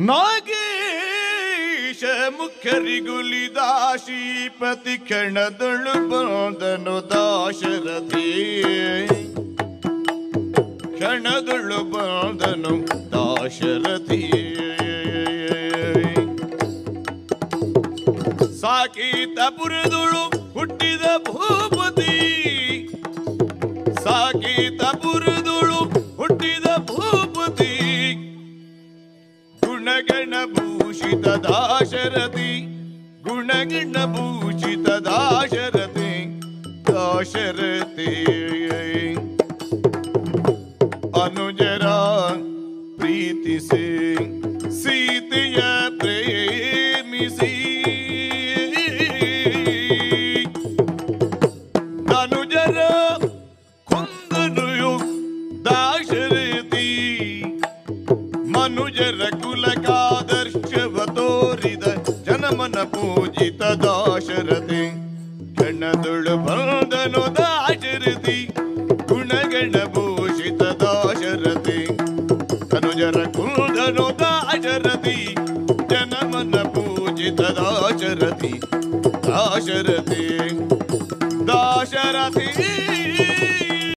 ನಾಗೇಶ ಮುಖರಿಗುಲಿದಾಶೀಪತಿ ಕ್ಷಣದಳು ಬಂದನು ದಾಶರಥಿ ಕ್ಷಣದಳು ಬಂದನು ದಾಶರಥಿ ಸಾಕೀತಪುರದಳು ಹುಟ್ಟಿದ ಭೂಪತಿ ಸಾಕೀತಪುರದಳು ಹುಟ್ಟಿದ ಭೂಪತಿ ಗುಣಗಣ ಭೂಷಿತ ದಾಶರಥಿ ಗುಣಗಣ ಭೂಷಿತ ದಾಶರಥಿ ದಾಶರಥಿ ಅನುಜರ ಪ್ರೀತಿಸಿ ಸೀತೆಯ ಪ್ರೇಮಿಸಿ ಅನುಜರ ಕೊಂದನು ದಾಶರಥಿ ಮನುಜರ ಕುಲಕಾದರ್ಶವ ತೋರಿದ ಜನಮನ ಪೂಜಿತ ದಾಶರಥಿ ಕಣ್ಣದೊಳು ಬಂದನು ದಾಶರಥಿ ಗುಣಗಣ ಭೂಷಿತ ದಾಶರಥಿ ಅನುಜರ ಕುಂದನು ದಾಶರಥಿ ಜನಮನ ಪೂಜಿತ ದಾಶರಥಿ ದಾಶರಥಿ ದಾಶರಥಿ